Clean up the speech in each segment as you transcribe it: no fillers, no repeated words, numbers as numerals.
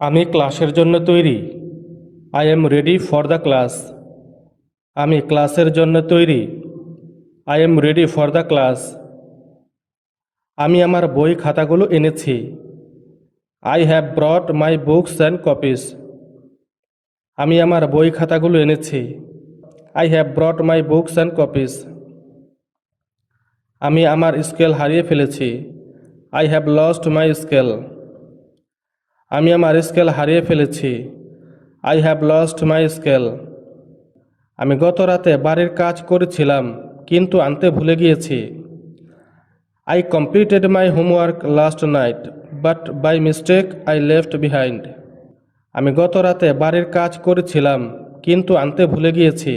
আমি ক্লাসের জন্য তৈরি। I am ready for the class. আমি ক্লাসের জন্য তৈরি। I am ready for the class. আমি আমার বই খাতাগুলো এনেছি। I have ব্রট my books and copies. আমি আমার বই খাতাগুলো এনেছি। I have ব্রট my books and copies. আমি আমার স্কেল হারিয়ে ফেলেছি। I have lost my scale. আমি আমার স্কেল হারিয়ে ফেলেছি। I have lost my scale. আমি গত রাতে বাড়ির কাজ করেছিলাম কিন্তু আনতে ভুলে গিয়েছি। I completed my homework last night but by mistake I left behind. আমি গত রাতে বাড়ির কাজ করেছিলাম কিন্তু আনতে ভুলে গিয়েছি।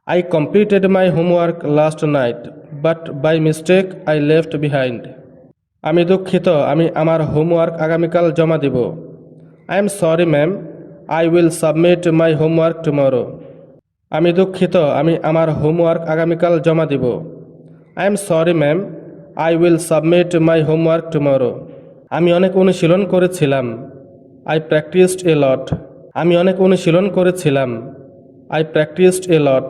I completed my homework last night but by mistake I left behind. আমি দুঃখিত, আমি আমার হোমওয়ার্ক আগামীকাল জমা দেব। I am sorry ma'am, I will submit my homework tomorrow. আমি দুঃখিত, আমি আমার হোমওয়ার্ক আগামীকাল জমা দেব। I am sorry ma'am, I will submit my homework tomorrow. আমি অনেক অনুশীলন করেছিলাম। I practised a lot. আমি অনেক অনুশীলন করেছিলাম। I practised a lot.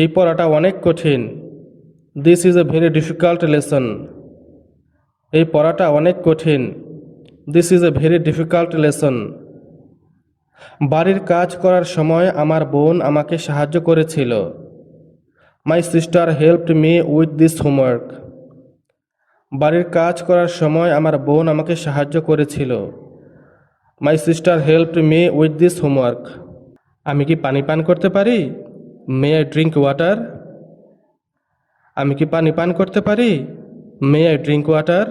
এই পড়াটা অনেক কঠিন। This is a very difficult lesson. এই পড়াটা অনেক কঠিন। This is a very difficult lesson. বাড়ির কাজ করার সময় আমার বোন আমাকে সাহায্য করেছিল। My sister helped me with this homework. বাড়ির কাজ করার সময় আমার বোন আমাকে সাহায্য করেছিল। My sister helped me with this homework. আমি কি পানি পান করতে পারি? May I drink water? আমি কি পানি পান করতে পারি? May I drink water?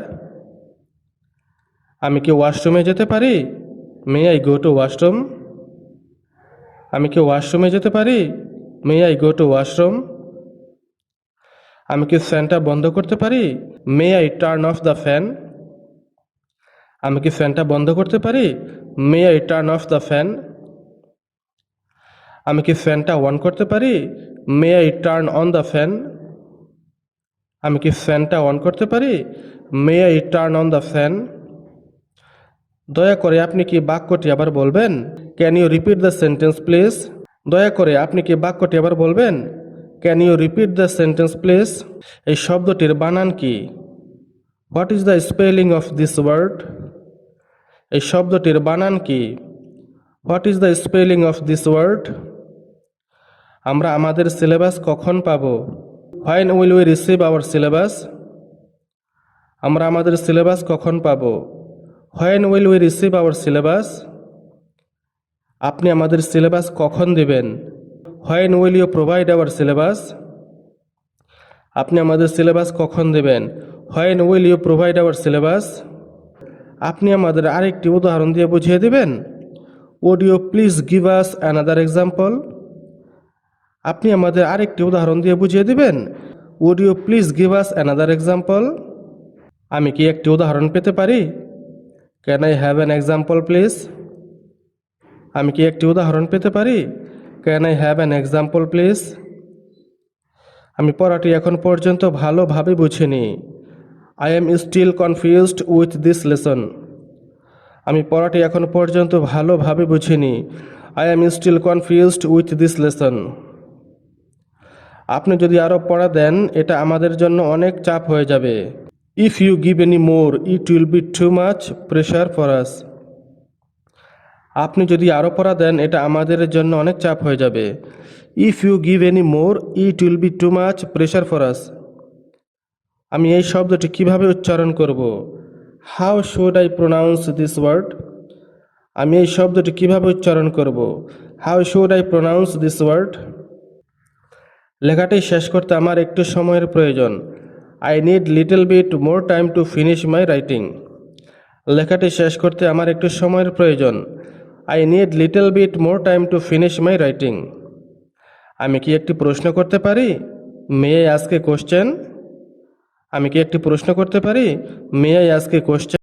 আমি কি ওয়াশরুমে যেতে পারি? May I go to washroom? আমি কি ওয়াশরুমে যেতে পারি? May I go to washroom? আমি কি ফ্যানটা বন্ধ করতে পারি? May I turn off the fan? আমি কি ফ্যানটা বন্ধ করতে পারি? May I turn off the fan? আমি কি ফ্যানটা অন করতে পারি? May I turn on the fan? আমি কি ফ্যানটা অন করতে পারি? May I turn on the fan? দয়া করে আপনি কি বাক্যটি আবার বলবেন? Can you repeat the sentence please? দয়া করে আপনি কি বাক্যটি আবার বলবেন? Can you repeat the sentence please? এই শব্দটির বানান কি? What is the spelling of this word? এই শব্দটির বানান কি? What is the spelling of this word? আমরা আমাদের সিলেবাস কখন পাব? When will we receive our syllabus? আমরা আমাদের সিলেবাস কখন পাব? When will we receive our syllabus? আপনি আমাদের সিলেবাস কখন দেবেন? When will you provide our syllabus? আপনি আমাদের সিলেবাস কখন দেবেন? When will you provide our syllabus? আপনি আমাদের আরেকটি উদাহরণ দিয়ে বুঝিয়ে দিবেন? Would you please give us another example? আপনি আমাদের আরেকটি উদাহরণ দিয়ে বুঝিয়ে দিবেন? Would you please give us another example? আমি কি একটি উদাহরণ পেতে পারি? Can I have an example please? আমি কি একটি উদাহরণ পেতে পারি? Can I have an example please? আমি পড়াটি এখন পর্যন্ত ভালোভাবে বুঝিনি। I am still confused with this lesson. আমি পড়াটি এখন পর্যন্ত ভালোভাবে বুঝিনি। I am still confused with this lesson. আপনি যদি আরও পড়া দেন এটা আমাদের জন্য অনেক চাপ হয়ে যাবে। If you give any more it will be too much pressure for us. আপনি যদি আরও পড়া দেন এটা আমাদের জন্য অনেক চাপ হয়ে যাবে। If you give any more it will be too much pressure for us. আমি এই শব্দটি কিভাবে উচ্চারণ করব? How should I pronounce this word? আমি এই শব্দটি কিভাবে উচ্চারণ করব? How should I pronounce this word? লেখাটি শেষ করতে আমার একটু সময়ের প্রয়োজন। I need little bit more time to finish my writing. লেখাটি শেষ করতে আমার একটু সময়ের প্রয়োজন। I need little bit more time to finish my writing. আমি কি একটি প্রশ্ন করতে পারি? May I ask a question? আমি কি একটি প্রশ্ন করতে পারি? May I ask a question?